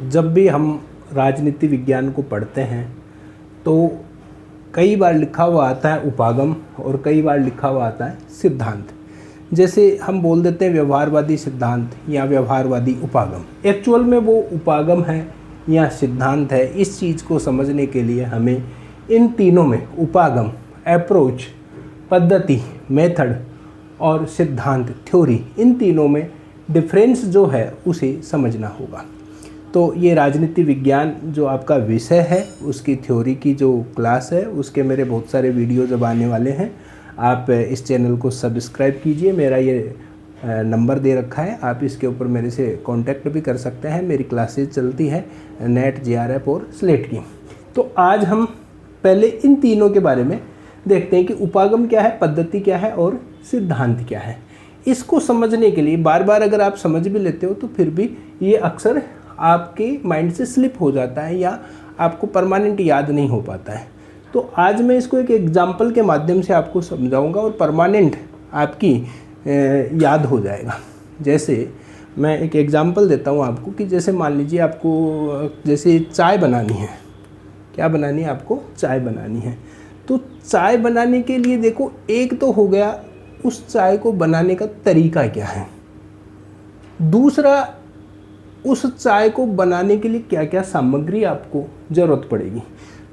जब भी हम राजनीति विज्ञान को पढ़ते हैं तो कई बार लिखा हुआ आता है उपागम और कई बार लिखा हुआ आता है सिद्धांत। जैसे हम बोल देते हैं व्यवहारवादी सिद्धांत या व्यवहारवादी उपागम। एक्चुअल में वो उपागम है या सिद्धांत है, इस चीज़ को समझने के लिए हमें इन तीनों में उपागम, अप्रोच, पद्धति, मेथड और सिद्धांत, थ्योरी, इन तीनों में डिफरेंस जो है उसे समझना होगा। तो ये राजनीति विज्ञान जो आपका विषय है उसकी थ्योरी की जो क्लास है उसके मेरे बहुत सारे वीडियो जब आने वाले हैं। आप इस चैनल को सब्सक्राइब कीजिए। मेरा ये नंबर दे रखा है, आप इसके ऊपर मेरे से कांटेक्ट भी कर सकते हैं। मेरी क्लासेज चलती है नेट, JRF और स्लेट की। तो आज हम पहले इन तीनों के बारे में देखते हैं कि उपागम क्या है, पद्धति क्या है और सिद्धांत क्या है। इसको समझने के लिए बार बार अगर आप समझ भी लेते हो तो फिर भी ये अक्सर आपके माइंड से स्लिप हो जाता है या आपको परमानेंट याद नहीं हो पाता है। तो आज मैं इसको एक एग्जाम्पल के माध्यम से आपको समझाऊंगा और परमानेंट आपकी याद हो जाएगा। जैसे मैं एक एग्जाम्पल देता हूँ आपको कि जैसे मान लीजिए आपको जैसे चाय बनानी है। क्या बनानी है आपको? चाय बनानी है। तो चाय बनाने के लिए देखो, एक तो हो गया उस चाय को बनाने का तरीका क्या है, दूसरा उस चाय को बनाने के लिए क्या क्या सामग्री आपको ज़रूरत पड़ेगी।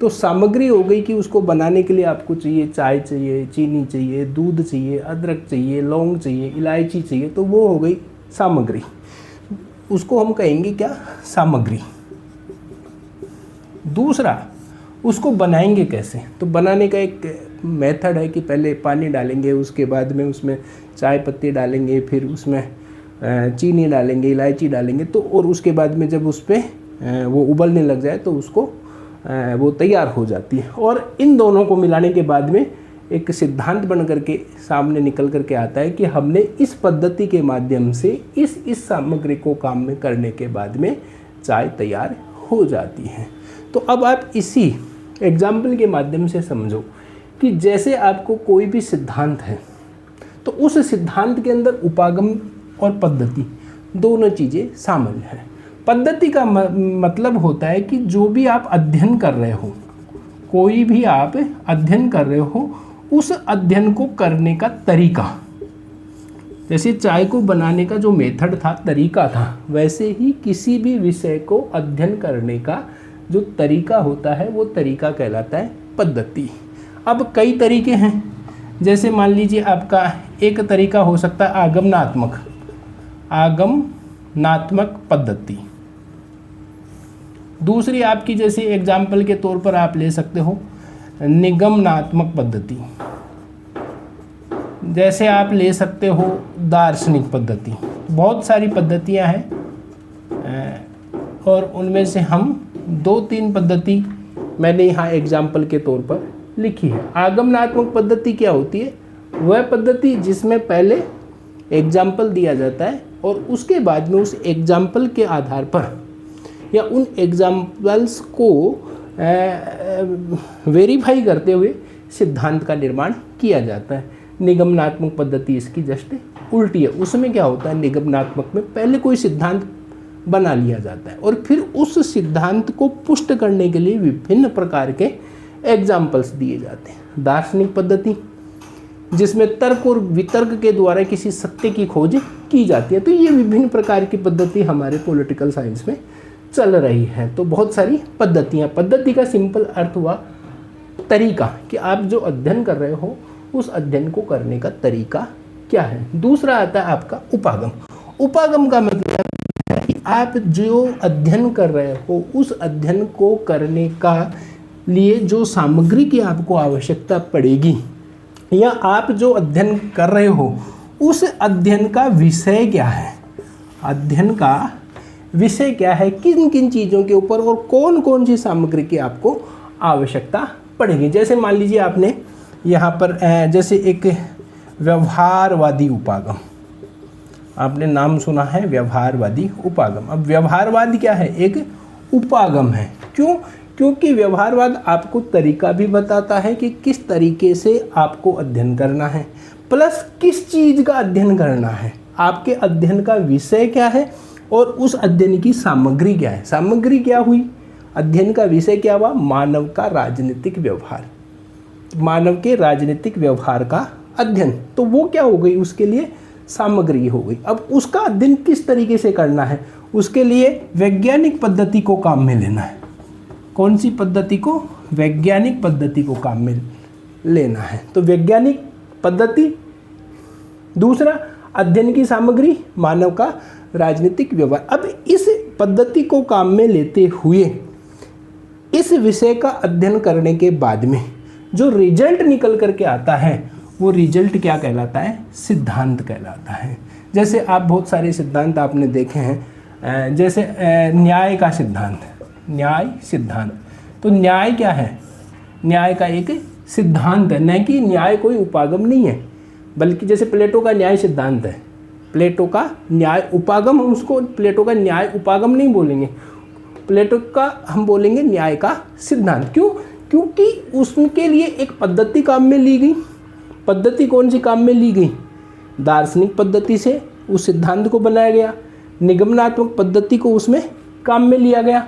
तो सामग्री हो गई कि उसको बनाने के लिए आपको चाहिए चाय चाहिए, चीनी चाहिए, दूध चाहिए, अदरक चाहिए, लौंग चाहिए, इलायची चाहिए। तो वो हो गई सामग्री, उसको हम कहेंगे क्या? सामग्री। दूसरा, उसको बनाएंगे कैसे? तो बनाने का एक मेथड है कि पहले पानी डालेंगे, उसके बाद में उसमें चाय पत्ती डालेंगे, फिर उसमें चीनी डालेंगे, इलायची डालेंगे, तो और उसके बाद में जब उस पर वो उबलने लग जाए तो उसको वो तैयार हो जाती है। और इन दोनों को मिलाने के बाद में एक सिद्धांत बन करके सामने निकल करके आता है कि हमने इस पद्धति के माध्यम से इस सामग्री को काम में करने के बाद में चाय तैयार हो जाती है। तो अब आप इसी एग्जाम्पल के माध्यम से समझो कि जैसे आपको कोई भी सिद्धांत है तो उस सिद्धांत के अंदर उपागम और पद्धति दोनों चीज़ें शामिल हैं। पद्धति का मतलब होता है कि जो भी आप अध्ययन कर रहे हो, कोई भी आप अध्ययन कर रहे हो, उस अध्ययन को करने का तरीका। जैसे चाय को बनाने का जो मेथड था, तरीका था, वैसे ही किसी भी विषय को अध्ययन करने का जो तरीका होता है वो तरीका कहलाता है पद्धति। अब कई तरीके हैं। जैसे मान लीजिए आपका एक तरीका हो सकता है आगमनात्मक पद्धति। दूसरी आपकी जैसे एग्जाम्पल के तौर पर आप ले सकते हो निगमनात्मक पद्धति। जैसे आप ले सकते हो दार्शनिक पद्धति। बहुत सारी पद्धतियां हैं और उनमें से हम 2-3 पद्धति मैंने यहाँ एग्जाम्पल के तौर पर लिखी है। आगमनात्मक पद्धति क्या होती है? वह पद्धति जिसमें पहले एग्जाम्पल दिया जाता है और उसके बाद में उस एग्जाम्पल के आधार पर या उन एग्जाम्पल्स को वेरीफाई करते हुए सिद्धांत का निर्माण किया जाता है। निगमनात्मक पद्धति इसकी जस्ट उल्टी है। उसमें क्या होता है, निगमनात्मक में पहले कोई सिद्धांत बना लिया जाता है और फिर उस सिद्धांत को पुष्ट करने के लिए विभिन्न प्रकार के एग्जाम्पल्स दिए जाते हैं। दार्शनिक पद्धति जिसमें तर्क और वितर्क के द्वारा किसी सत्य की खोज की जाती है। तो ये विभिन्न प्रकार की पद्धति हमारे पॉलिटिकल साइंस में चल रही है। तो बहुत सारी पद्धतियाँ। पद्धति का सिंपल अर्थ हुआ तरीका, कि आप जो अध्ययन कर रहे हो उस अध्ययन को करने का तरीका क्या है। दूसरा आता है आपका उपागम। उपागम का मतलब है कि आप जो अध्ययन कर रहे हो उस अध्ययन को करने का लिए जो सामग्री की आपको आवश्यकता पड़ेगी या आप जो अध्ययन कर रहे हो उस अध्ययन का विषय क्या है, अध्ययन का विषय क्या है, किन किन चीज़ों के ऊपर और कौन कौन सी सामग्री की आपको आवश्यकता पड़ेगी। जैसे मान लीजिए आपने यहाँ पर जैसे एक व्यवहारवादी उपागम, आपने नाम सुना है व्यवहारवादी उपागम। अब व्यवहारवाद क्या है? एक उपागम है। क्यों? क्योंकि व्यवहारवाद आपको तरीका भी बताता है कि किस तरीके से आपको अध्ययन करना है, प्लस किस चीज़ का अध्ययन करना है। आपके अध्ययन का विषय क्या है और उस अध्ययन की सामग्री क्या है। सामग्री क्या हुई, अध्ययन का विषय क्या हुआ, मानव का राजनीतिक व्यवहार, मानव के राजनीतिक व्यवहार का अध्ययन, तो वो क्या हो गई, उसके लिए सामग्री हो गई। अब उसका अध्ययन किस तरीके से करना है, उसके लिए वैज्ञानिक पद्धति को काम में लेना है। कौन सी पद्धति को, वैज्ञानिक पद्धति को काम में लेना है। तो वैज्ञानिक पद्धति, दूसरा अध्ययन की सामग्री, मानव का राजनीतिक व्यवहार। अब इस पद्धति को काम में लेते हुए इस विषय का अध्ययन करने के बाद में जो रिजल्ट निकल करके आता है वो रिजल्ट क्या कहलाता है, सिद्धांत कहलाता है। जैसे आप बहुत सारे सिद्धांत आपने देखे हैं, जैसे न्याय का सिद्धांत, न्याय सिद्धांत। तो न्याय क्या है, न्याय का एक सिद्धांत है, न कि न्याय कोई उपागम नहीं है, बल्कि जैसे प्लेटो का न्याय सिद्धांत है, प्लेटो का न्याय उपागम, हम उसको प्लेटो का न्याय उपागम नहीं बोलेंगे, प्लेटो का हम बोलेंगे न्याय का सिद्धांत। क्यों, क्योंकि उसके लिए एक पद्धति काम में ली गई। पद्धति कौन सी काम में ली गई, दार्शनिक पद्धति से उस सिद्धांत को बनाया गया, निगमनात्मक पद्धति को उसमें काम में लिया गया,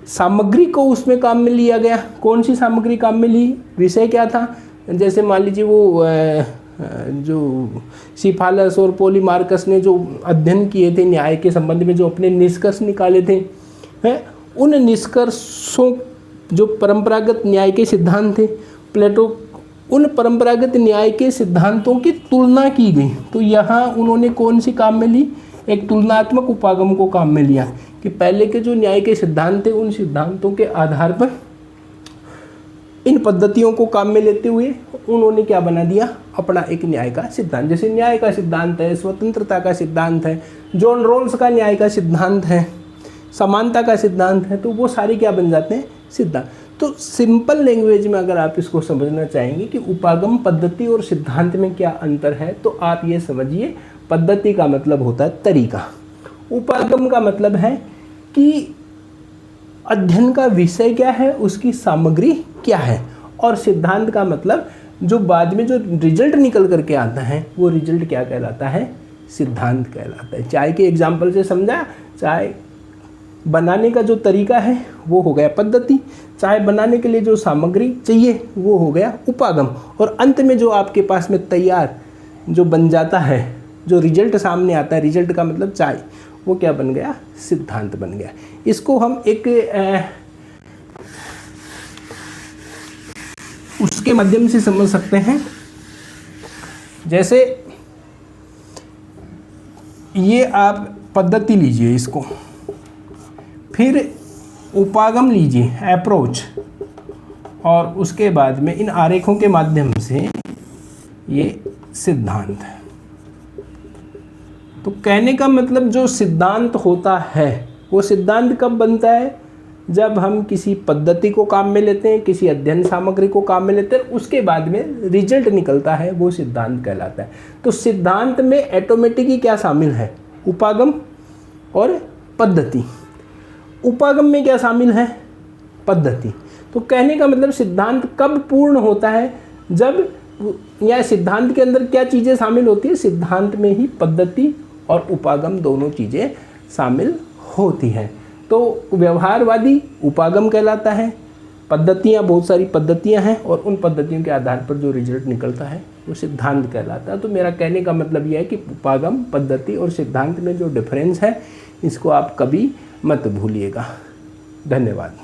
सामग्री को उसमें काम में लिया गया। कौन सी सामग्री काम में ली, विषय क्या था, जैसे मान लीजिए वो जो सिफालस और पॉलीमार्कस ने जो अध्ययन किए थे न्याय के संबंध में, जो अपने निष्कर्ष निकाले थे, हैं, उन निष्कर्षों, जो परंपरागत न्याय के सिद्धांत थे, प्लेटो उन परंपरागत न्याय के सिद्धांतों की तुलना की गई। तो यहाँ उन्होंने कौन सी काम में ली, एक तुलनात्मक उपागम को काम में लिया कि पहले के जो न्याय के सिद्धांत थे उन सिद्धांतों के आधार पर इन पद्धतियों को काम में लेते हुए उन्होंने क्या बना दिया, अपना एक न्याय का सिद्धांत। जैसे न्याय का सिद्धांत है, स्वतंत्रता का सिद्धांत है, जॉन रॉल्स का न्याय का सिद्धांत है, समानता का सिद्धांत है, तो वो सारे क्या बन जाते हैं, सिद्धांत। तो सिंपल लैंग्वेज में अगर आप इसको समझना चाहेंगे कि उपागम पद्धति और सिद्धांत में क्या अंतर है, तो आप ये समझिए, पद्धति का मतलब होता है तरीका, उपागम का मतलब है कि अध्ययन का विषय क्या है, उसकी सामग्री क्या है, और सिद्धांत का मतलब जो बाद में जो रिजल्ट निकल करके आता है वो रिजल्ट क्या कहलाता है, सिद्धांत कहलाता है। चाय के एग्जाम्पल से समझा, चाय बनाने का जो तरीका है वो हो गया पद्धति, चाय बनाने के लिए जो सामग्री चाहिए वो हो गया उपागम, और अंत में जो आपके पास में तैयार जो बन जाता है, जो रिजल्ट सामने आता है, रिजल्ट का मतलब चाय, वो क्या बन गया, सिद्धांत बन गया। इसको हम एक उसके माध्यम से समझ सकते हैं, जैसे ये आप पद्धति लीजिए इसको, फिर उपागम लीजिए अप्रोच, और उसके बाद में इन आरेखों के माध्यम से ये सिद्धांत है। तो कहने का मतलब जो सिद्धांत होता है वो सिद्धांत कब बनता है, जब हम किसी पद्धति को काम में लेते हैं, किसी अध्ययन सामग्री को काम में लेते हैं, उसके बाद में रिजल्ट निकलता है, वो सिद्धांत कहलाता है। तो सिद्धांत में ऑटोमेटिकली क्या शामिल है, उपागम और पद्धति। उपागम में क्या शामिल है, पद्धति। तो कहने का मतलब सिद्धांत कब पूर्ण होता है, जब, या सिद्धांत के अंदर क्या चीज़ें शामिल होती है, सिद्धांत में ही पद्धति और उपागम दोनों चीज़ें शामिल होती हैं। तो व्यवहारवादी उपागम कहलाता है, पद्धतियाँ, बहुत सारी पद्धतियाँ हैं, और उन पद्धतियों के आधार पर जो रिजल्ट निकलता है वो सिद्धांत कहलाता है। तो मेरा कहने का मतलब यह है कि उपागम, पद्धति और सिद्धांत में जो डिफरेंस है इसको आप कभी मत भूलिएगा। धन्यवाद।